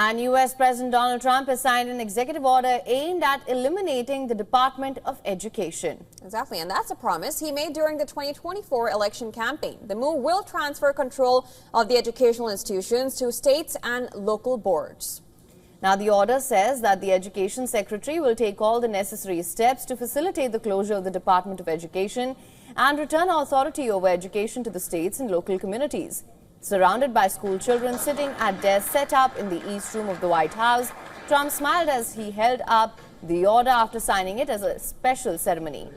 And U.S. President Donald Trump has signed an executive order aimed at eliminating the Department of Education. Exactly, and that's a promise he made during the 2024 election campaign. The move will transfer control of the educational institutions to states and local boards. Now, the order says that the Education Secretary will take all the necessary steps to facilitate the closure of the Department of Education and return authority over education to the states and local communities. Surrounded by school children sitting at desks set up in the East Room of the White House, Trump smiled as he held up the order after signing it as a special ceremony.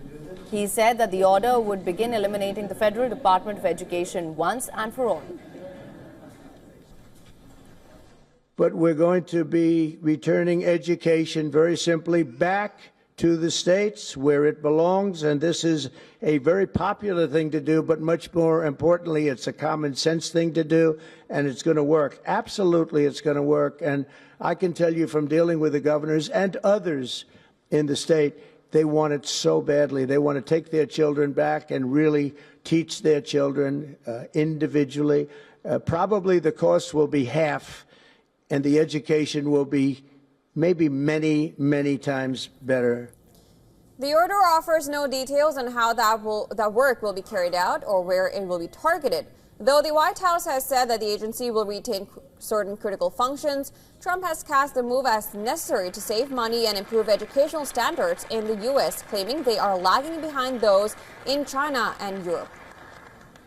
He said that the order would begin eliminating the Federal Department of Education once and for all. But we're going to be returning education very simply back to the states where it belongs, and this is a very popular thing to do, but much more importantly, it's a common sense thing to do, and it's going to work. Absolutely, it's going to work, and I can tell you from dealing with the governors and others in the state, they want it so badly. They want to take their children back and really teach their children individually. Probably the cost will be half, and the education will be maybe many, many times better. The order offers no details on how that work will be carried out or where it will be targeted. Though the White House has said that the agency will retain certain critical functions, Trump has cast the move as necessary to save money and improve educational standards in the U.S., claiming they are lagging behind those in China and Europe.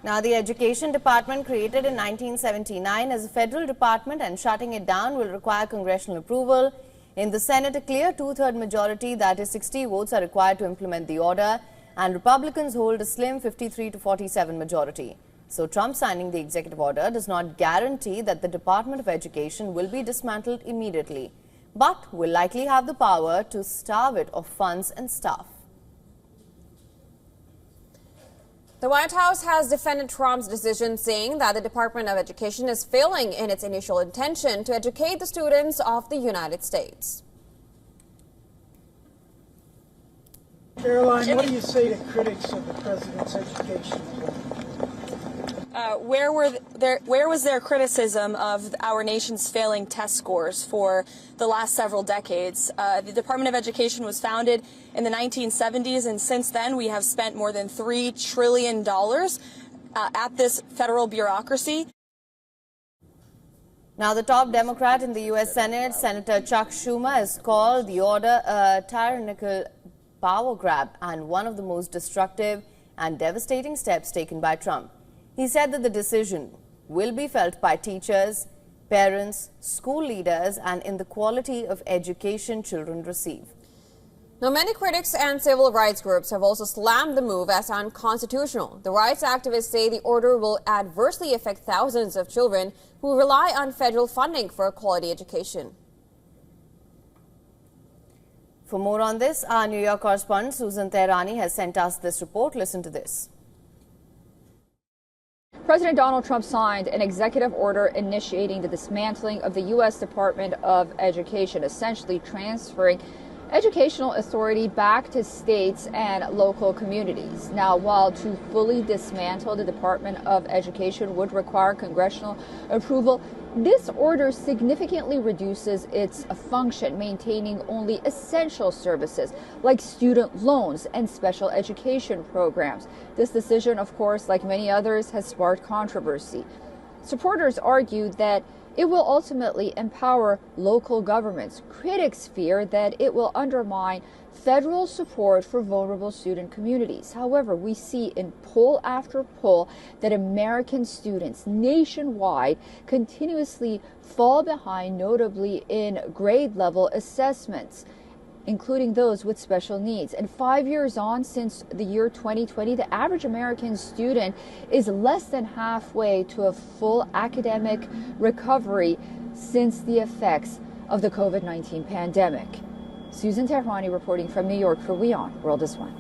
Now, the Education Department, created in 1979 as a federal department, and shutting it down will require congressional approval. In the Senate, a clear two-thirds majority, that is 60 votes, are required to implement the order, and Republicans hold a slim 53-47 majority. So Trump signing the executive order does not guarantee that the Department of Education will be dismantled immediately, but will likely have the power to starve it of funds and staff. The White House has defended Trump's decision, saying that the Department of Education is failing in its initial intention to educate the students of the United States. Caroline, what do you say to critics of the president's education plan? Where was their criticism of our nation's failing test scores for the last several decades? The Department of Education was founded in the 1970s, and since then we have spent more than $3 trillion at this federal bureaucracy. Now, the top Democrat in the U.S. Senate, Senator Chuck Schumer, has called the order a tyrannical power grab and one of the most destructive and devastating steps taken by Trump. He said that the decision will be felt by teachers, parents, school leaders, and in the quality of education children receive. Now, many critics and civil rights groups have also slammed the move as unconstitutional. The rights activists say the order will adversely affect thousands of children who rely on federal funding for a quality education. For more on this, our New York correspondent Susan Tehrani has sent us this report. Listen to this. President Donald Trump signed an executive order initiating the dismantling of the U.S. Department of Education, essentially transferring educational authority back to states and local communities. Now, while to fully dismantle the Department of Education would require congressional approval, this order significantly reduces its function, maintaining only essential services like student loans and special education programs. This decision, of course, like many others, has sparked controversy. Supporters argue that it will ultimately empower local governments. Critics fear that it will undermine federal support for vulnerable student communities. However, we see in poll after poll that American students nationwide continuously fall behind, notably in grade level assessments, including those with special needs. And 5 years on, since the year 2020, the average American student is less than halfway to a full academic recovery since the effects of the COVID-19 pandemic. Susan Tehrani reporting from New York for WION World is One.